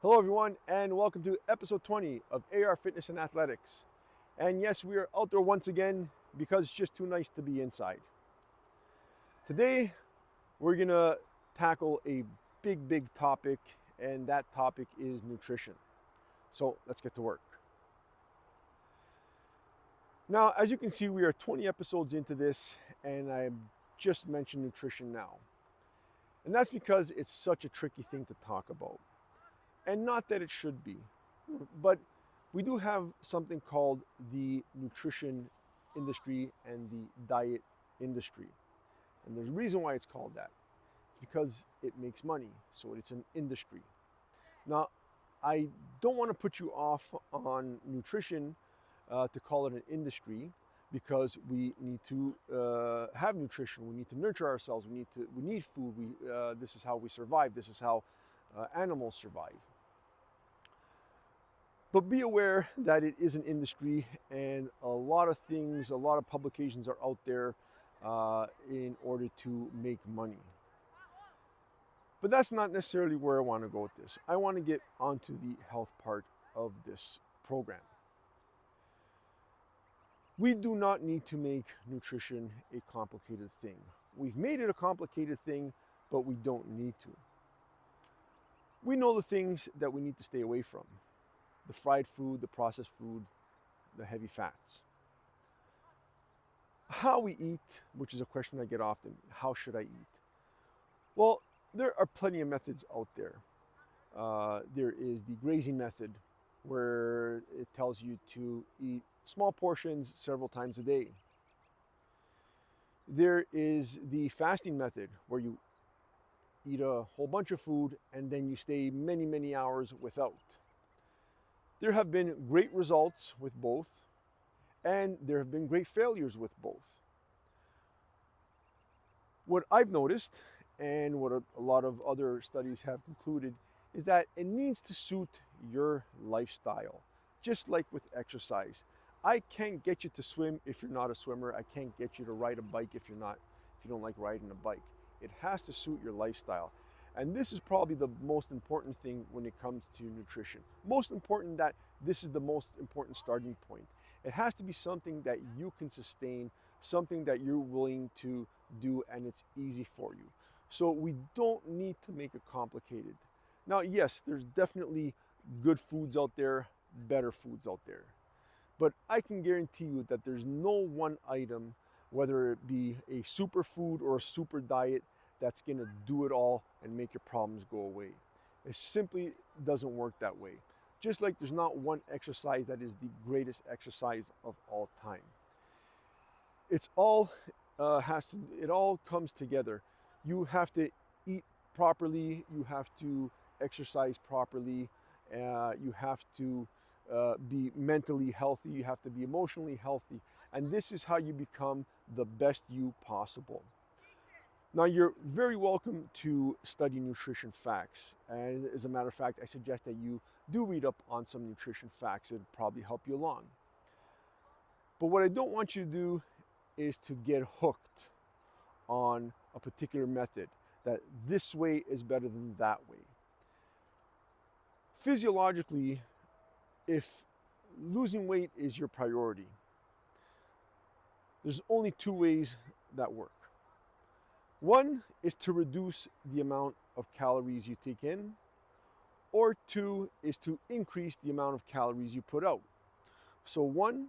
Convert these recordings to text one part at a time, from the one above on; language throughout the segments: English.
Hello, everyone, and welcome to episode 20 of AR Fitness and Athletics. And yes, we are out there once again because it's just too nice to be inside. Today, we're going to tackle a big topic, and that topic is nutrition. So let's get to work. Now, as you can see, we are 20 episodes into this, and I just mentioned nutrition now. And that's because it's such a tricky thing to talk about. And not that it should be, but we do have something called the nutrition industry and the diet industry. And there's a reason why it's called that. It's because it makes money, so it's an industry. Now, I don't want to put you off on nutrition to call it an industry, because we need to have nutrition. We need to nurture ourselves. We need food. This is how we survive. This is how animals survive. But be aware that it is an industry, and a lot of things, a lot of publications are out there in order to make money. But that's not necessarily where I want to go with this. I want to get onto the health part of this program. We do not need to make nutrition a complicated thing. We've made it a complicated thing, but we don't need to. We know the things that we need to stay away from: the fried food, the processed food, the heavy fats. How we eat, which is a question I get often: how should I eat? Well, there are plenty of methods out there. There is the grazing method, where it tells you to eat small portions several times a day. There is the fasting method, where you eat a whole bunch of food and then you stay many hours without. There have been great results with both, and there have been great failures with both. What I've noticed, and what a lot of other studies have concluded, is that it needs to suit your lifestyle, just like with exercise. I can't get you to swim if you're not a swimmer. I can't get you to ride a bike if you don't like riding a bike. It has to suit your lifestyle. And this is probably the most important thing when it comes to nutrition. Most important, that this is the most important starting point. It has to be something that you can sustain, something that you're willing to do, and it's easy for you. So we don't need to make it complicated. Now, yes, there's definitely good foods out there, better foods out there. But I can guarantee you that there's no one item, whether it be a superfood or a super diet, that's going to do it all and make your problems go away. It simply doesn't work that way. Just like there's not one exercise that is the greatest exercise of all time. It's all it all comes together. You have to eat properly. You have to exercise properly. You have to be mentally healthy. You have to be emotionally healthy. And this is how you become the best you possible. Now, you're very welcome to study nutrition facts. And as a matter of fact, I suggest that you do read up on some nutrition facts. It'll probably help you along. But what I don't want you to do is to get hooked on a particular method, that this way is better than that way. Physiologically, if losing weight is your priority, there's only two ways that work. One is to reduce the amount of calories you take in, or two is to increase the amount of calories you put out. So one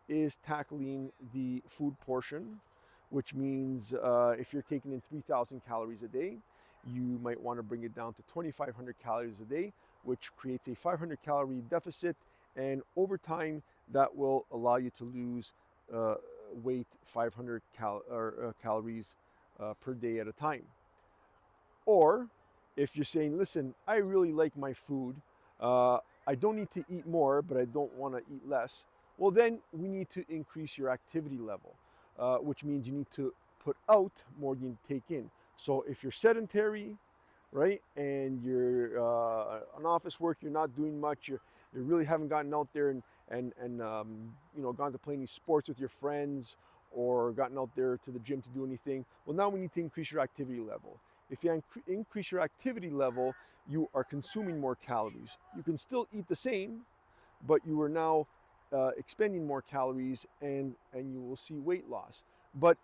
is tackling the food portion, which means if you're taking in 3,000 calories a day, you might want to bring it down to 2,500 calories a day, which creates a 500 calorie deficit. And over time, that will allow you to lose weight 500 calories per day at a time. Or if you're saying, listen, I really like my food, I don't need to eat more, but I don't want to eat less, well, then we need to increase your activity level, which means you need to put out more than you take in. So if you're sedentary, right, and you're on office work, you're not doing much, you really haven't gotten out there and gone to play any sports with your friends, or gotten out there to the gym to do anything, well, now we need to increase your activity level. If you increase your activity level, you are consuming more calories. You can still eat the same, but you are now expending more calories, and you will see weight loss. But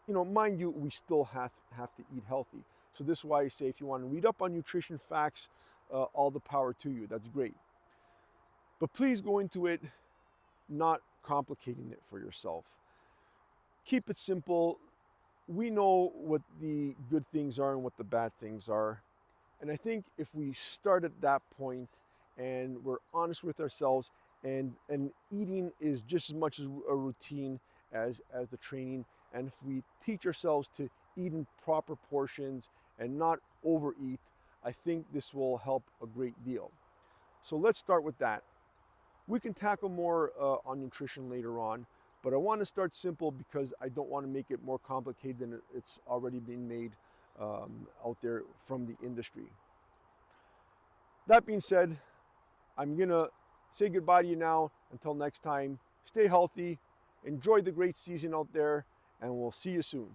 mind you, we still have to eat healthy. So this is why I say, if you want to read up on nutrition facts, all the power to you. That's great. But please go into it not complicating it for yourself. Keep it simple. We know what the good things are and what the bad things are. And I think if we start at that point and we're honest with ourselves, and eating is just as much as a routine as the training, and if we teach ourselves to eat in proper portions and not overeat, I think this will help a great deal. So let's start with that. We can tackle more on nutrition later on, but I want to start simple because I don't want to make it more complicated than it's already been made out there from the industry. That being said, I'm going to say goodbye to you now. Until next time, stay healthy, enjoy the great season out there, and we'll see you soon.